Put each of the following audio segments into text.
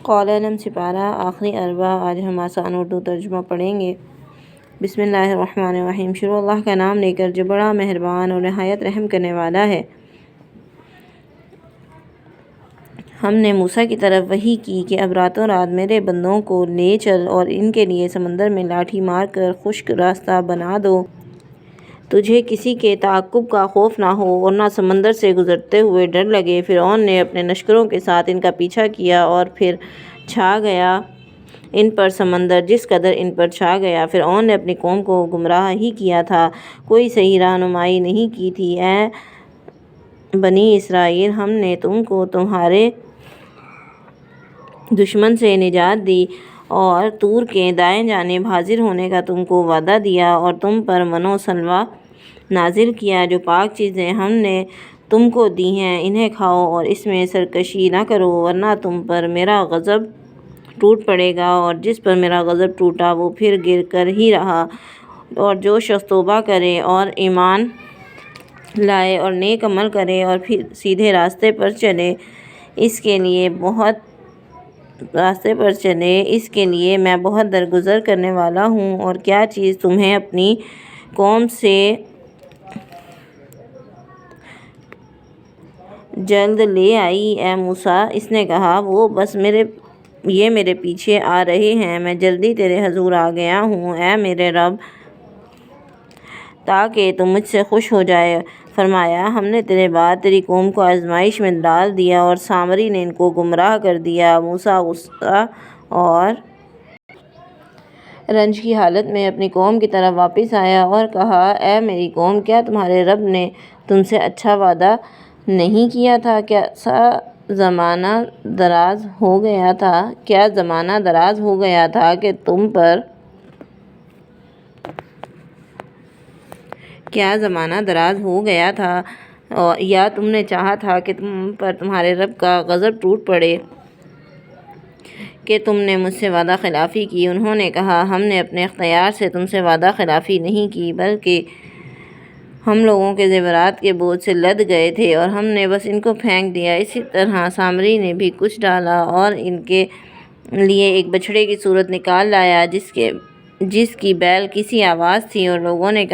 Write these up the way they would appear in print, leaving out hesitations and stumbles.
قال علم سپارہ آخری اربع۔ آج ہم آسان اردو ترجمہ پڑھیں گے۔ بسم اللہ الرحمن الرحیم۔ شروع اللہ کا نام لے کر جو بڑا مہربان اور نہایت رحم کرنے والا ہے۔ ہم نے موسیٰ کی طرف وحی کی کہ اب راتوں رات میرے بندوں کو لے چل اور ان کے لیے سمندر میں لاٹھی مار کر خشک راستہ بنا دو۔ تجھے کسی کے تعاقب کا خوف نہ ہو اور نہ سمندر سے گزرتے ہوئے ڈر لگے۔ فرعون نے اپنے لشکروں کے ساتھ ان کا پیچھا کیا اور پھر چھا گیا ان پر سمندر جس قدر ان پر چھا گیا۔ فرعون نے اپنی قوم کو گمراہ ہی کیا تھا، کوئی صحیح رہنمائی نہیں کی تھی۔ اے بنی اسرائیل، ہم نے تم کو تمہارے دشمن سے نجات دی اور طور کے دائیں جانب حاضر ہونے کا تم کو وعدہ دیا اور تم پر من و سلویٰ نازل کیا۔ جو پاک چیزیں ہم نے تم کو دی ہیں انہیں کھاؤ اور اس میں سرکشی نہ کرو، ورنہ تم پر میرا غضب ٹوٹ پڑے گا، اور جس پر میرا غضب ٹوٹا وہ پھر گر کر ہی رہا۔ اور جو شخص توبہ کرے اور ایمان لائے اور نیک عمل کرے اور پھر سیدھے راستے پر چلے، اس کے لیے میں بہت درگزر کرنے والا ہوں۔ اور کیا چیز تمہیں اپنی قوم سے جلد لے آئی اے موسیٰ؟ اس نے کہا، وہ بس یہ میرے پیچھے آ رہے ہیں، میں جلدی تیرے حضور آ گیا ہوں اے میرے رب، تاکہ تو مجھ سے خوش ہو جائے۔ فرمایا، ہم نے تیرے بعد تیری قوم کو آزمائش میں ڈال دیا اور سامری نے ان کو گمراہ کر دیا۔ موسیٰ غصہ اور رنج کی حالت میں اپنی قوم کی طرف واپس آیا اور کہا، اے میری قوم، کیا تمہارے رب نے تم سے اچھا وعدہ نہیں کیا تھا؟ کیا زمانہ دراز ہو گیا تھا کہ تم پر یا تم نے چاہا تھا کہ تم پر تمہارے رب کا غضب ٹوٹ پڑے کہ تم نے مجھ سے وعدہ خلافی کی؟ انہوں نے کہا، ہم نے اپنے اختیار سے تم سے وعدہ خلافی نہیں کی، بلکہ ہم لوگوں کے زیورات کے بوجھ سے لد گئے تھے اور ہم نے بس ان کو پھینک دیا۔ اسی طرح سامری نے بھی کچھ ڈالا اور ان کے لیے ایک بچھڑے کی صورت نکال لایا جس کی بیل کسی آواز تھی، اور لوگوں نے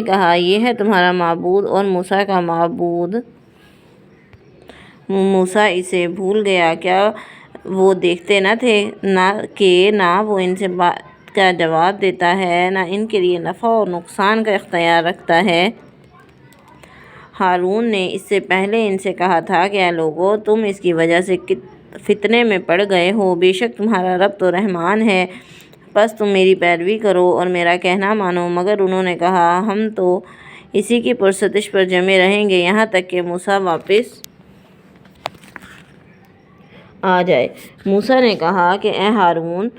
کہا یہ ہے تمہارا معبود اور موسیٰ کا معبود۔ موسیٰ اسے بھول گیا۔ کیا وہ دیکھتے نہ تھے کہ نہ وہ ان سے بات کا جواب دیتا ہے، نہ ان کے لیے نفع اور نقصان کا اختیار رکھتا ہے؟ ہارون نے اس سے پہلے ان سے کہا تھا کہ اے لوگو، تم اس کی وجہ سے فتنے میں پڑ گئے ہو، بے شک تمہارا رب تو رحمان ہے، پس تم میری پیروی کرو اور میرا کہنا مانو۔ مگر انہوں نے کہا، ہم تو اسی کی پرستش پر جمے رہیں گے یہاں تک کہ موسیٰ واپس آ جائے۔ موسیٰ نے کہا کہ اے ہارون،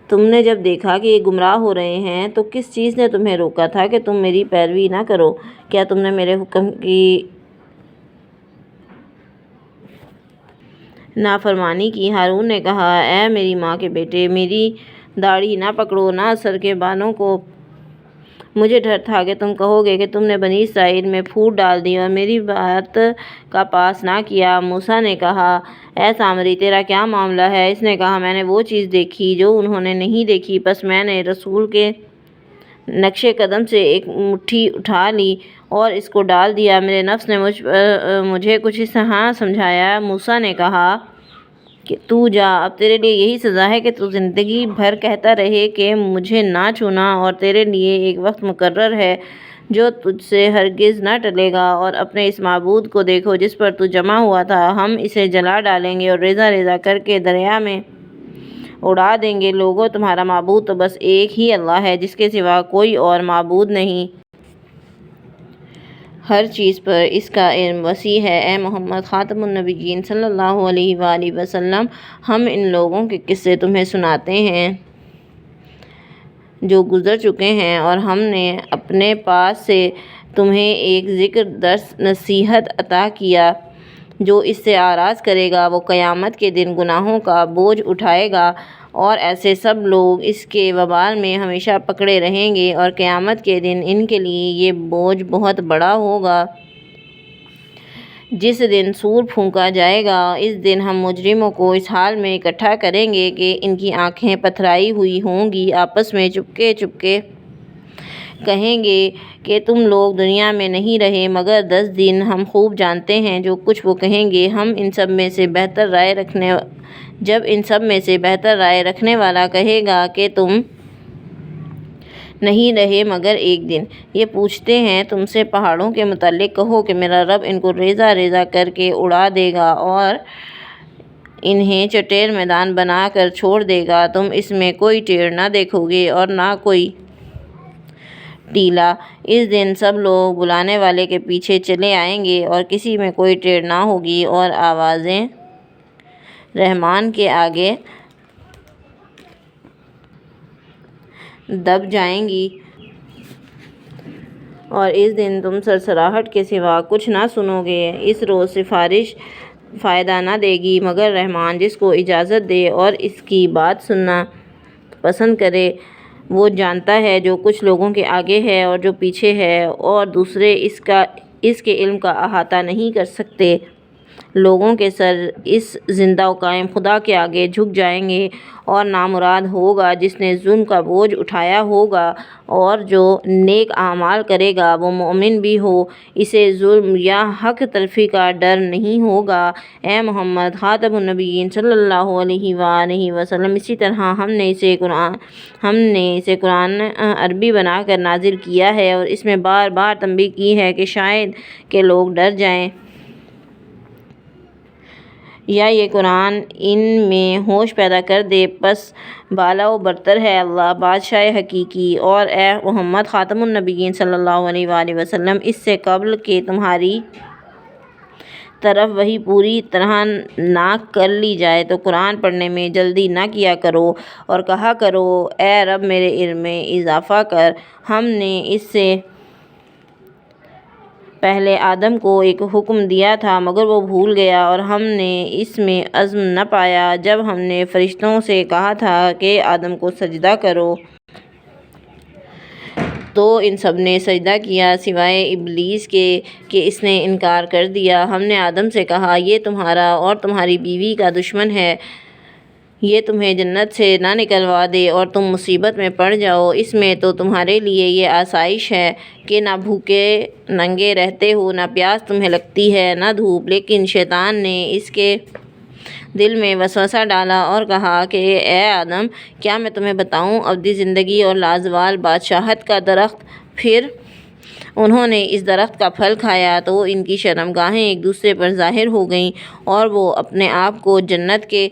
تم نے جب دیکھا کہ یہ گمراہ ہو رہے ہیں تو کس چیز نے تمہیں روکا تھا کہ تم میری پیروی نہ کرو؟ کیا تم نے میرے حکم کی نافرمانی کی؟ ہارون نے کہا، اے میری ماں کے بیٹے، میری داڑھی نہ پکڑو، نہ سر کے بالوں کو۔ مجھے ڈر تھا کہ تم کہو گے کہ تم نے بنی اسرائیل میں پھوٹ ڈال دی اور میری بات کا پاس نہ کیا۔ موسیٰ نے کہا، اے سامری، تیرا کیا معاملہ ہے؟ اس نے کہا، میں نے وہ چیز دیکھی جو انہوں نے نہیں دیکھی، پس میں نے رسول کے نقش قدم سے ایک مٹھی اٹھا لی اور اس کو ڈال دیا۔ میرے نفس نے مجھے کچھ اس طرح سمجھایا۔ موسیٰ نے کہا کہ تو جا، اب تیرے لیے یہی سزا ہے کہ تو زندگی بھر کہتا رہے کہ مجھے نہ چھونا، اور تیرے لیے ایک وقت مقرر ہے جو تجھ سے ہرگز نہ ٹلے گا۔ اور اپنے اس معبود کو دیکھو جس پر تو جمع ہوا تھا، ہم اسے جلا ڈالیں گے اور ریزہ ریزہ کر کے دریا میں اڑا دیں گے۔ لوگو، تمہارا معبود تو بس ایک ہی اللہ ہے جس کے سوا کوئی اور معبود نہیں۔ ہر چیز پر اس کا علم وسیع ہے۔ اے محمد خاتم النبیین صلی اللہ علیہ وآلہ وسلم، ہم ان لوگوں کے قصے تمہیں سناتے ہیں جو گزر چکے ہیں، اور ہم نے اپنے پاس سے تمہیں ایک ذکر، درس، نصیحت عطا کیا۔ جو اس سے اعراض کرے گا وہ قیامت کے دن گناہوں کا بوجھ اٹھائے گا، اور ایسے سب لوگ اس کے وبال میں ہمیشہ پکڑے رہیں گے، اور قیامت کے دن ان کے لیے یہ بوجھ بہت بڑا ہوگا۔ جس دن سور پھونکا جائے گا اس دن ہم مجرموں کو اس حال میں اکٹھا کریں گے کہ ان کی آنکھیں پتھرائی ہوئی ہوں گی، آپس میں چپکے چپکے کہیں گے کہ تم لوگ دنیا میں نہیں رہے مگر 10 دن، ہم خوب جانتے ہیں جو کچھ وہ کہیں گے۔ جب ان سب میں سے بہتر رائے رکھنے والا کہے گا کہ تم نہیں رہے مگر ایک دن، یہ پوچھتے ہیں تم سے پہاڑوں کے متعلق، کہو کہ میرا رب ان کو ریزہ ریزہ کر کے اڑا دے گا اور انہیں چٹیر میدان بنا کر چھوڑ دے گا، تم اس میں کوئی ٹیڑھ نہ دیکھو گے اور نہ کوئی ٹیلا۔ اس دن سب لوگ بلانے والے کے پیچھے چلے آئیں گے اور کسی میں کوئی ٹیڑھ نہ ہوگی اور آوازیں رحمان کے آگے دب جائیں گی، اور اس دن تم سرسراہٹ کے سوا کچھ نہ سنو گے۔ اس روز سفارش فائدہ نہ دے گی مگر رحمان جس کو اجازت دے اور اس کی بات سننا پسند کرے۔ وہ جانتا ہے جو کچھ لوگوں کے آگے ہے اور جو پیچھے ہے، اور دوسرے اس کے علم کا احاطہ نہیں کر سکتے۔ لوگوں کے سر اس زندہ و قائم خدا کے آگے جھک جائیں گے، اور نامراد ہوگا جس نے ظلم کا بوجھ اٹھایا ہوگا، اور جو نیک اعمال کرے گا وہ مومن بھی ہو، اسے ظلم یا حق تلفی کا ڈر نہیں ہوگا۔ اے محمد خاتم النبیین صلی اللہ علیہ وآلہ وسلم، اسی طرح ہم نے اسے قرآن عربی بنا کر نازل کیا ہے اور اس میں بار بار تنبیہ کی ہے کہ شاید کہ لوگ ڈر جائیں یا یہ قرآن ان میں ہوش پیدا کر دے، پس بالا و برتر ہے اللہ بادشاہ حقیقی، اور اے محمد خاتم النبیین صلی اللہ علیہ وآلہ وسلم، اس سے قبل کہ تمہاری طرف وحی پوری طرح نہ کر لی جائے تو قرآن پڑھنے میں جلدی نہ کیا کرو اور کہا کرو اے رب میرے علم میں اضافہ کر۔ ہم نے اس سے پہلے آدم کو ایک حکم دیا تھا مگر وہ بھول گیا اور ہم نے اس میں عزم نہ پایا۔ جب ہم نے فرشتوں سے کہا تھا کہ آدم کو سجدہ کرو تو ان سب نے سجدہ کیا سوائے ابلیس کے کہ اس نے انکار کر دیا۔ ہم نے آدم سے کہا یہ تمہارا اور تمہاری بیوی کا دشمن ہے، یہ تمہیں جنت سے نہ نکلوا دے اور تم مصیبت میں پڑ جاؤ۔ اس میں تو تمہارے لیے یہ آسائش ہے کہ نہ بھوکے ننگے رہتے ہو، نہ پیاس تمہیں لگتی ہے نہ دھوپ۔ لیکن شیطان نے اس کے دل میں وسوسہ ڈالا اور کہا کہ اے آدم، کیا میں تمہیں بتاؤں ابدی زندگی اور لازوال بادشاہت کا درخت؟ پھر انہوں نے اس درخت کا پھل کھایا تو ان کی شرمگاہیں ایک دوسرے پر ظاہر ہو گئیں اور وہ اپنے آپ کو جنت کے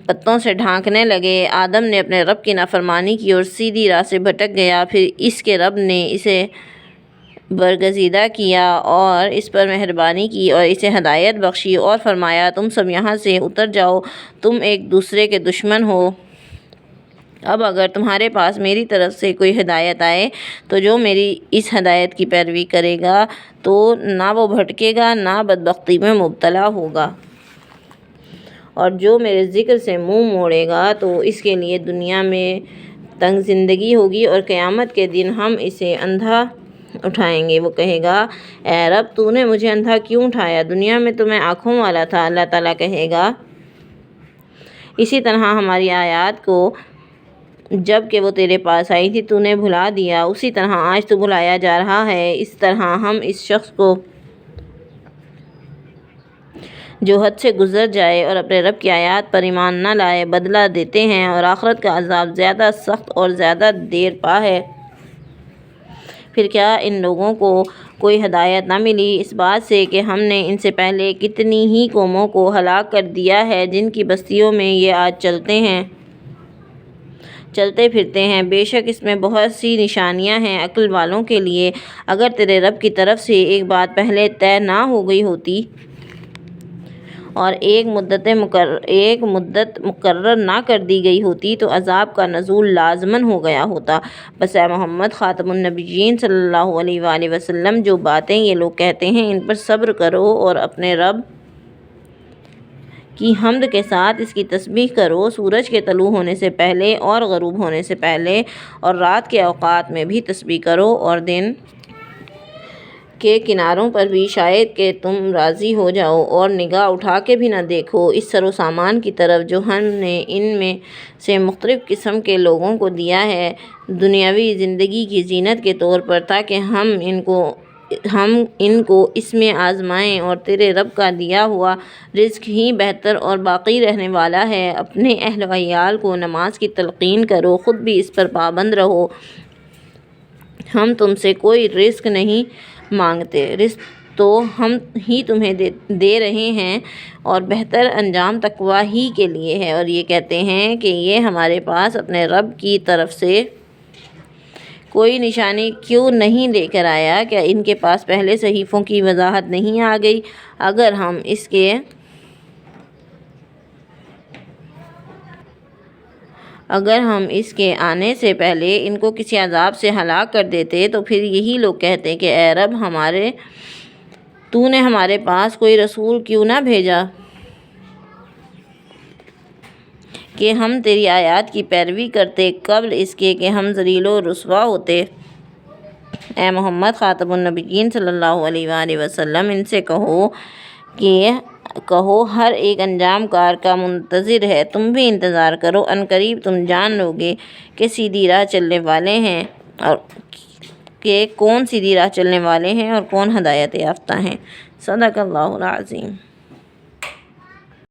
پتوں سے ڈھانکنے لگے۔ آدم نے اپنے رب کی نافرمانی کی اور سیدھی راہ سے بھٹک گیا، پھر اس کے رب نے اسے برگزیدہ کیا اور اس پر مہربانی کی اور اسے ہدایت بخشی اور فرمایا تم سب یہاں سے اتر جاؤ، تم ایک دوسرے کے دشمن ہو۔ اب اگر تمہارے پاس میری طرف سے کوئی ہدایت آئے تو جو میری اس ہدایت کی پیروی کرے گا تو نہ وہ بھٹکے گا نہ بدبختی میں مبتلا ہوگا، اور جو میرے ذکر سے منہ موڑے گا تو اس کے لیے دنیا میں تنگ زندگی ہوگی اور قیامت کے دن ہم اسے اندھا اٹھائیں گے۔ وہ کہے گا اے رب تو نے مجھے اندھا کیوں اٹھایا؟ دنیا میں تو میں آنکھوں والا تھا۔ اللہ تعالیٰ کہے گا اسی طرح ہماری آیات کو جب کہ وہ تیرے پاس آئی تھی تو نے بھلا دیا، اسی طرح آج تو بھلایا جا رہا ہے۔ اس طرح ہم اس شخص کو جو حد سے گزر جائے اور اپنے رب کی آیات پر ایمان نہ لائے بدلہ دیتے ہیں، اور آخرت کا عذاب زیادہ سخت اور زیادہ دیر پا ہے۔ پھر کیا ان لوگوں کو کوئی ہدایت نہ ملی اس بات سے کہ ہم نے ان سے پہلے کتنی ہی قوموں کو ہلاک کر دیا ہے جن کی بستیوں میں یہ آج چلتے پھرتے ہیں؟ بے شک اس میں بہت سی نشانیاں ہیں عقل والوں کے لیے۔ اگر تیرے رب کی طرف سے ایک بات پہلے طے نہ ہو گئی ہوتی اور ایک مدت مقرر نہ کر دی گئی ہوتی تو عذاب کا نزول لازماً ہو گیا ہوتا۔ بس اے محمد خاتم النبیین صلی اللہ علیہ وآلہ وسلم، جو باتیں یہ لوگ کہتے ہیں ان پر صبر کرو اور اپنے رب کی حمد کے ساتھ اس کی تسبیح کرو، سورج کے طلوع ہونے سے پہلے اور غروب ہونے سے پہلے اور رات کے اوقات میں بھی تسبیح کرو، اور دن کے کناروں پر بھی شاید کہ تم راضی ہو جاؤ اور نگاہ اٹھا کے بھی نہ دیکھو اس سر و سامان کی طرف جو ہم نے ان میں سے مختلف قسم کے لوگوں کو دیا ہے دنیاوی زندگی کی زینت کے طور پر، تاکہ ہم ان کو اس میں آزمائیں، اور تیرے رب کا دیا ہوا رزق ہی بہتر اور باقی رہنے والا ہے۔ اپنے اہل و عیال کو نماز کی تلقین کرو، خود بھی اس پر پابند رہو۔ ہم تم سے کوئی رزق نہیں مانگتے، رزق تو ہم ہی تمہیں دے رہے ہیں، اور بہتر انجام تقویٰ ہی کے لیے ہے۔ اور یہ کہتے ہیں کہ یہ ہمارے پاس اپنے رب کی طرف سے کوئی نشانی کیوں نہیں لے کر آیا؟ کیا ان کے پاس پہلے صحیفوں کی وضاحت نہیں آ گئی؟ اگر ہم اس کے آنے سے پہلے ان کو کسی عذاب سے ہلاک کر دیتے تو پھر یہی لوگ کہتے کہ اے رب تو نے ہمارے پاس کوئی رسول کیوں نہ بھیجا کہ ہم تیری آیات کی پیروی کرتے قبل اس کے کہ ہم ذلیل و رسوا ہوتے۔ اے محمد خاتم النبیین صلی اللہ علیہ وآلہ وسلم، ان سے کہو ہر ایک انجام کار کا منتظر ہے، تم بھی انتظار کرو، ان قریب تم جان لو گے کہ سیدھی راہ چلنے والے ہیں اور کہ کون سیدھی راہ چلنے والے ہیں اور کون ہدایت یافتہ ہیں۔ صدق اللہ العظیم۔